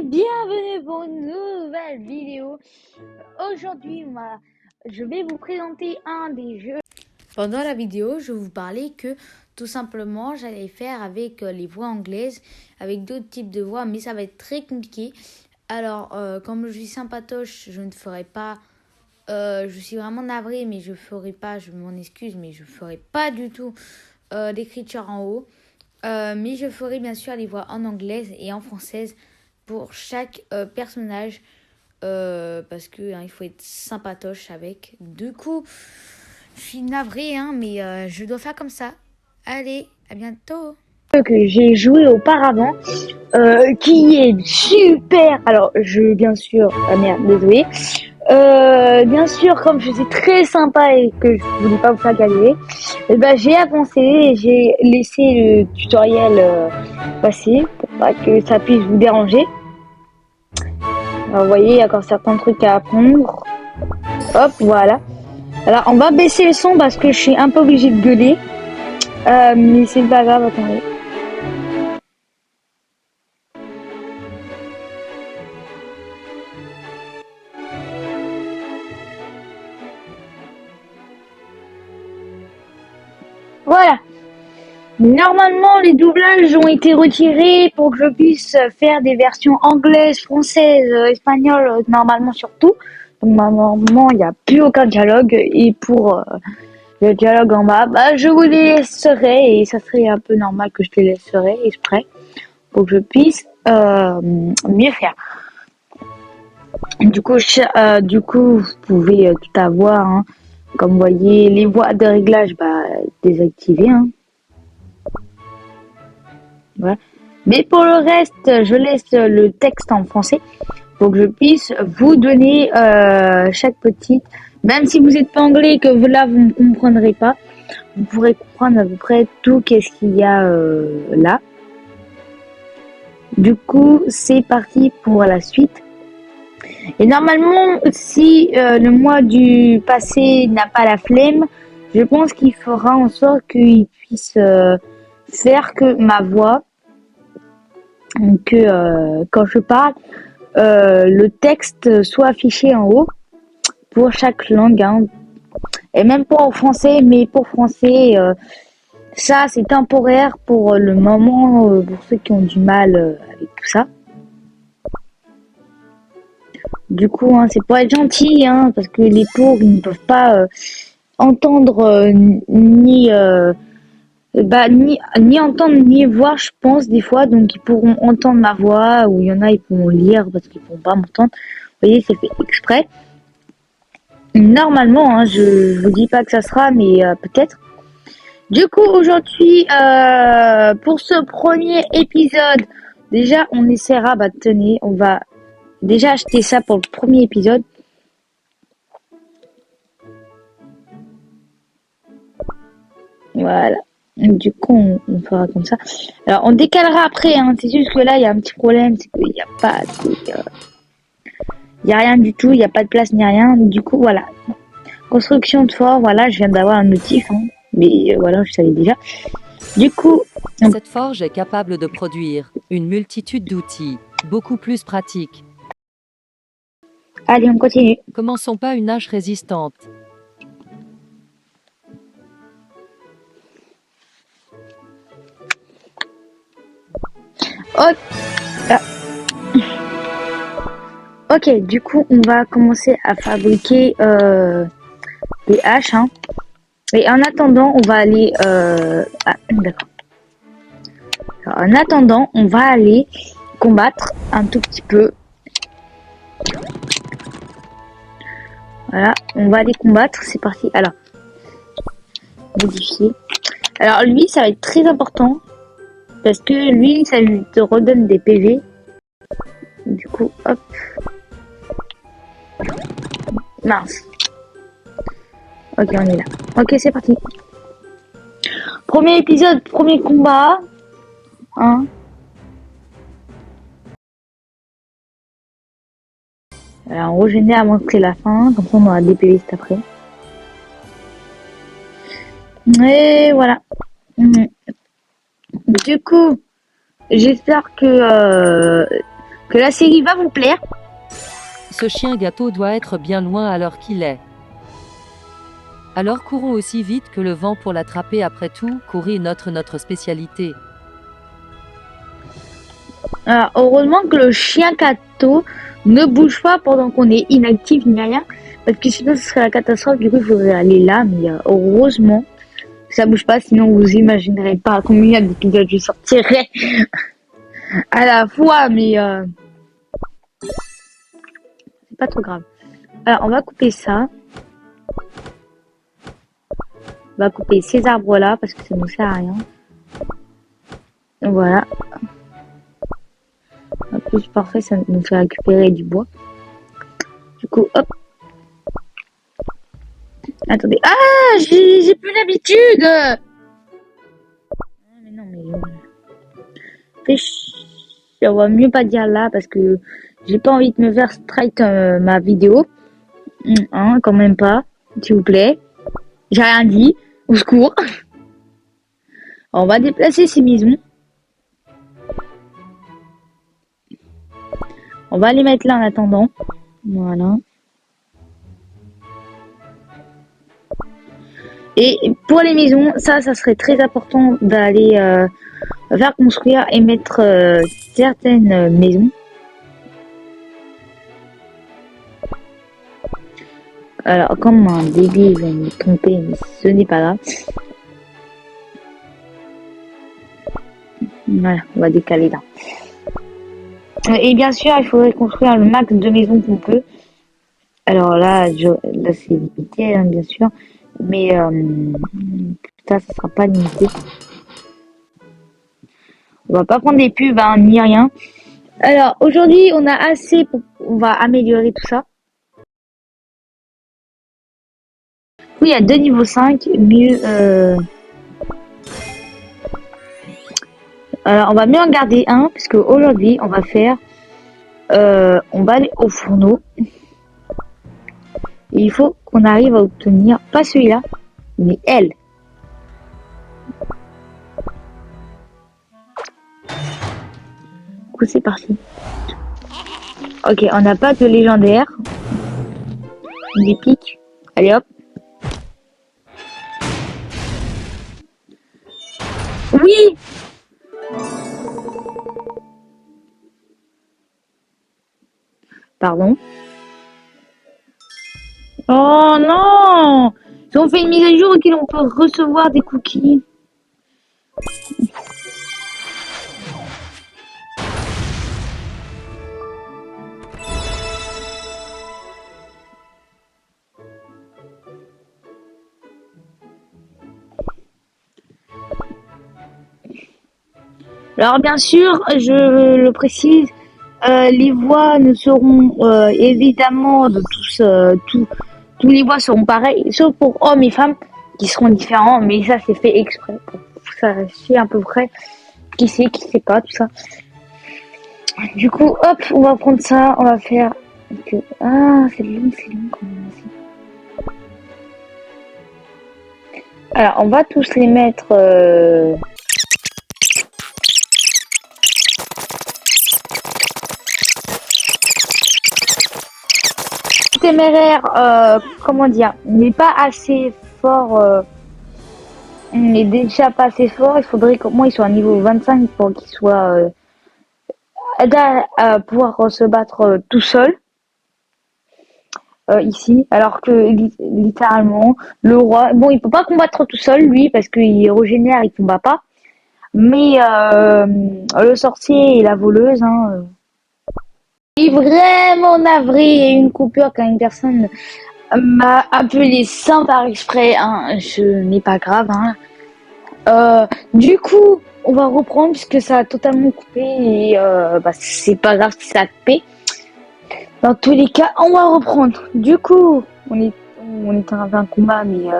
et bienvenue pour une nouvelle vidéo. Aujourd'hui, je vais vous présenter un des jeux. Pendant la vidéo, je vous parlais que tout simplement, j'allais faire avec les voix anglaises, avec d'autres types de voix, mais ça va être très compliqué. Alors, comme je suis sympatoche, je ne ferai pas, je suis vraiment navrée, mais je ferai pas, je m'en excuse, mais je ferai pas du tout l'écriture en haut. Mais je ferai bien sûr les voix en anglaise et en française pour chaque personnage, parce que il faut être sympatoche avec. Du coup, je suis navrée, mais je dois faire comme ça. Allez, à bientôt. Que j'ai joué auparavant, qui est super. Alors, bien sûr, ah merde, désolé. Bien sûr, comme je suis très sympa et que je voulais pas vous faire galérer, j'ai avancé et j'ai laissé le tutoriel passer pour pas que ça puisse vous déranger. Alors, vous voyez, il y a encore certains trucs à apprendre. Hop, voilà. Alors, on va baisser le son parce que je suis un peu obligée de gueuler. Mais c'est pas grave, attendez. Voilà. Normalement, les doublages ont été retirés pour que je puisse faire des versions anglaises, françaises, espagnoles, normalement surtout. Donc normalement, il n'y a plus aucun dialogue. Et pour le dialogue en bas, je vous les laisserai et ça serait un peu normal que je les laisserai exprès pour que je puisse mieux faire. Du coup, vous pouvez tout avoir, hein. Comme vous voyez, les voies de réglage, désactivées, hein. Voilà. Mais pour le reste, je laisse le texte en français pour que je puisse vous donner chaque petite. Même si vous n'êtes pas anglais et que là vous ne comprendrez pas, vous pourrez comprendre à peu près tout qu'est-ce qu'il y a là. Du coup, c'est parti pour la suite. Et normalement, si le mois du passé n'a pas la flemme, je pense qu'il fera en sorte qu'il puisse faire que ma voix, que quand je parle, le texte soit affiché en haut pour chaque langue, hein. Et même pas en français, mais pour français, ça c'est temporaire pour le moment, pour ceux qui ont du mal avec tout ça. Du coup, hein, c'est pour être gentil, hein, parce que les pauvres ils ne peuvent pas entendre ni entendre ni voir, je pense, des fois. Donc ils pourront entendre ma voix, ou il y en a ils pourront lire parce qu'ils pourront pas m'entendre. Vous voyez, c'est fait exprès. Normalement, hein, je vous dis pas que ça sera, mais peut-être. Du coup, aujourd'hui, pour ce premier épisode, déjà on essaiera, tenez, on va déjà acheter ça pour le premier épisode. Voilà. Du coup, on fera comme ça. Alors, on décalera après, hein. C'est juste que là, il y a un petit problème, c'est qu'il n'y a pas il y a rien du tout, il n'y a pas de place ni rien. Du coup, voilà. Construction de fort, voilà, je viens d'avoir un notif, hein. Mais voilà, je savais déjà. Du coup, cette forge est capable de produire une multitude d'outils, beaucoup plus pratiques. Allez, on continue. Commençons pas une hache résistante. Oh. Ah. Ok, du coup, on va commencer à fabriquer des haches, hein. Et en attendant, on va aller... d'accord. En attendant, on va aller combattre un tout petit peu. Voilà, on va aller combattre, c'est parti. Alors, modifier. Alors lui, ça va être très important. Parce que lui, ça lui te redonne des PV. Du coup, hop. Mince. Ok, on est là. Ok, c'est parti. Premier épisode, premier combat. Hein. Alors, on régénère à montrer la fin. Comme ça, on aura des PV juste après. Et voilà. Du coup, j'espère que que la série va vous plaire. Ce chien gâteau doit être bien loin à l'heure qu'il est. Alors courons aussi vite que le vent pour l'attraper. Après tout, courir notre spécialité. Alors, heureusement que le chien gâteau ne bouge pas pendant qu'on est inactif ni rien, parce que sinon ce serait la catastrophe. Du coup, il faudrait aller là, mais heureusement que ça bouge pas, sinon vous imaginerez pas combien d'épisodes je sortirais à la fois, mais c'est pas trop grave. Alors, on va couper ça. On va couper ces arbres-là parce que ça ne nous sert à rien. Voilà. En plus, parfait, ça nous fait récupérer du bois. Du coup, hop. Attendez. Ah, j'ai plus l'habitude. Mais non, mais on va mieux pas dire là parce que j'ai pas envie de me faire strike ma vidéo. Hein, quand même pas, s'il vous plaît. J'ai rien dit. Au secours. On va déplacer ces maisons. On va les mettre là en attendant. Voilà. Et pour les maisons, ça serait très important d'aller faire construire et mettre certaines maisons. Alors, comme un débile, je vais me tromper, mais ce n'est pas grave. Voilà, on va décaler là. Et bien sûr, il faudrait construire le max de maisons qu'on peut. Alors là c'est limité, hein, bien sûr. Mais ça sera pas limité. On va pas prendre des pubs, hein, ni rien. Alors, aujourd'hui, on a assez on va améliorer tout ça. Oui, il y a 2 niveaux 5, mieux... Alors, on va mieux en garder un, puisque aujourd'hui, on va faire... on va aller au fourneau. Et il faut qu'on arrive à obtenir, pas celui-là, mais elle. Du coup, c'est parti. Ok, on n'a pas de légendaire. Des pics. Allez, hop. Oui! Pardon. Oh non! Si on fait une mise à jour et qu'on peut recevoir des cookies. Alors bien sûr, je le précise, les voix ne seront évidemment de tous les voix seront pareils, sauf pour hommes et femmes qui seront différents, mais ça c'est fait exprès pour sachiez à peu près qui sait pas, tout ça. Du coup, hop, on va prendre ça, on va faire que... Ah, c'est long quand même aussi. Alors, on va tous les mettre... téméraire, comment dire, n'est pas assez fort, il n'est déjà pas assez fort, il faudrait qu'au moins il soit à niveau 25 pour qu'il soit à pouvoir se battre tout seul ici, alors que littéralement le roi, bon il peut pas combattre tout seul lui parce qu'il régénère, il combat pas, mais le sorcier et la voleuse, hein, je suis vraiment navré, il y a eu une coupure quand une personne m'a appelé sans par exprès, hein, ce n'est pas grave, hein. Du coup, on va reprendre puisque ça a totalement coupé et c'est pas grave si ça a coupé. Dans tous les cas, on va reprendre. Du coup, on est en un combat, mais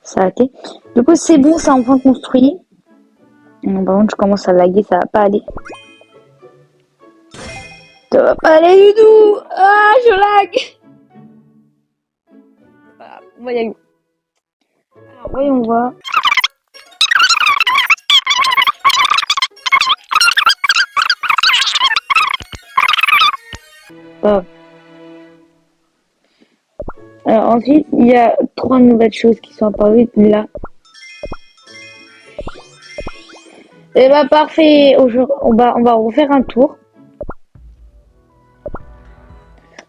ça a été. Du coup, c'est bon, c'est enfin construit. Par contre, je commence à laguer, ça va pas aller. Ça va pas aller du tout. Ah, je lag. Voilà, on va y aller. Alors, voyons voir. pas. Alors ensuite, il y a 3 nouvelles choses qui sont apparues là. Et bah parfait, aujourd'hui, on va refaire un tour.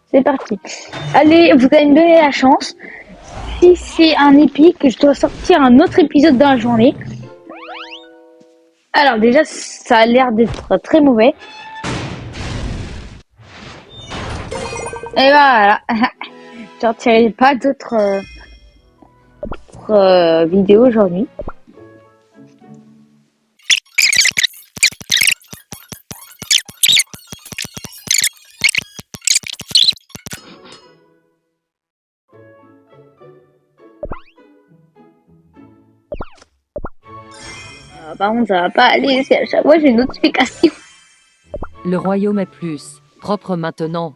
C'est parti. Allez, vous allez me donner la chance. Si c'est un épique, je dois sortir un autre épisode dans la journée. Alors déjà, ça a l'air d'être très mauvais. Et voilà. Je sortirai pas d'autres vidéos aujourd'hui. Par contre, ça va pas aller si à chaque fois j'ai une notification. Le royaume est plus propre maintenant.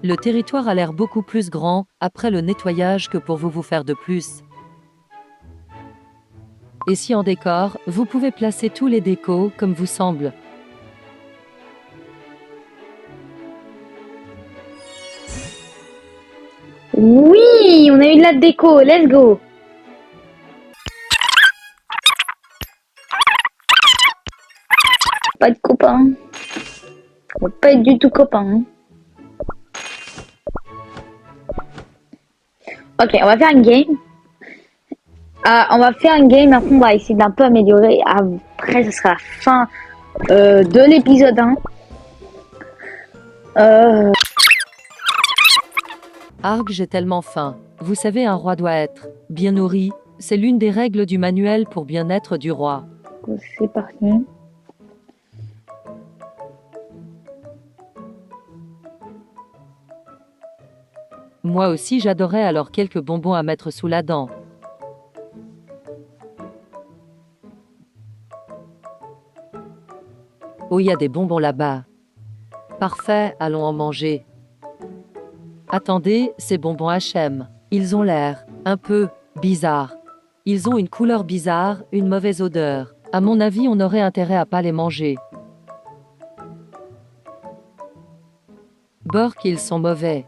Le territoire a l'air beaucoup plus grand après le nettoyage que pour vous faire de plus. Et si en décor, vous pouvez placer tous les décos comme vous semble. Oui, on a eu de la déco, let's go. Pas de copains. On va pas être du tout copains. Hein. Ok, on va faire une game. On va faire une game, après on va essayer d'un peu améliorer. Après, ce sera la fin de l'épisode 1. Arg, j'ai tellement faim. Vous savez, un roi doit être bien nourri. C'est l'une des règles du manuel pour bien-être du roi. C'est parti. Moi aussi, j'adorais alors quelques bonbons à mettre sous la dent. Oh, il y a des bonbons là-bas. Parfait, allons en manger. Attendez, ces bonbons H&M, ils ont l'air un peu bizarres. Ils ont une couleur bizarre, une mauvaise odeur. À mon avis, on aurait intérêt à pas les manger. Bork, ils sont mauvais.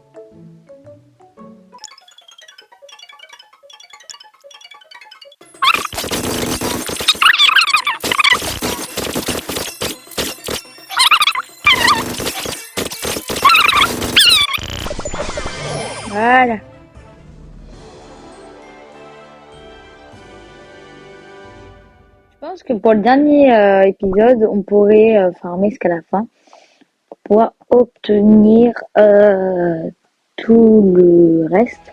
Voilà. Je pense que pour le dernier épisode, on pourrait farmer jusqu'à la fin pour pouvoir obtenir tout le reste.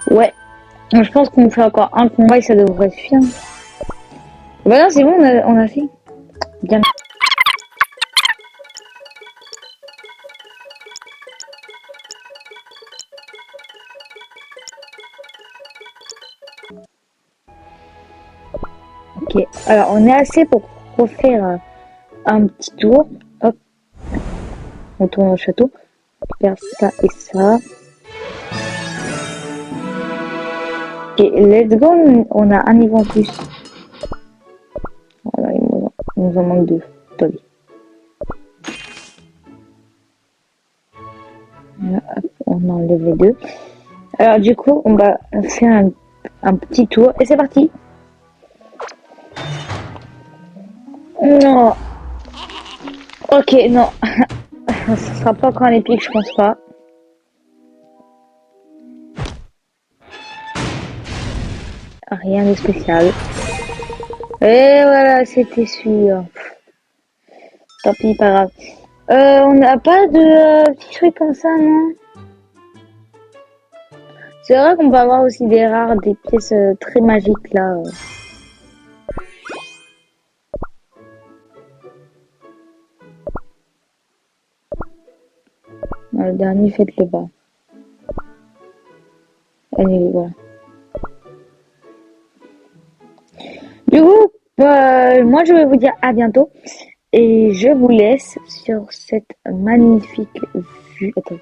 Ouais. Donc, je pense qu'on fait encore un combat et ça devrait suffire. Bah non, c'est bon, on a fait. Bien. Ok, alors on est assez pour refaire un petit tour. Hop, on tourne au château. On récupère ça et ça. Ok, let's go. On a un niveau en plus. Voilà, il nous en manque 2. Attendez. Là, hop, on enlève les 2. Alors du coup, on va faire un petit tour et c'est parti. Non. Ok, non. Ce sera pas encore un épique, je pense pas. Rien de spécial. Et voilà, c'était sûr. Tant pis, pas grave. On n'a pas de petits trucs comme ça, non? C'est vrai qu'on peut avoir aussi des rares, des pièces très magiques là. Dans le dernier, faites-le bas. Allez, voilà. Du coup, moi je vais vous dire à bientôt. Et je vous laisse sur cette magnifique vue. Attends.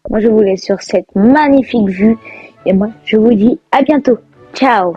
Moi je vous laisse sur cette magnifique vue. Et moi je vous dis à bientôt. Ciao.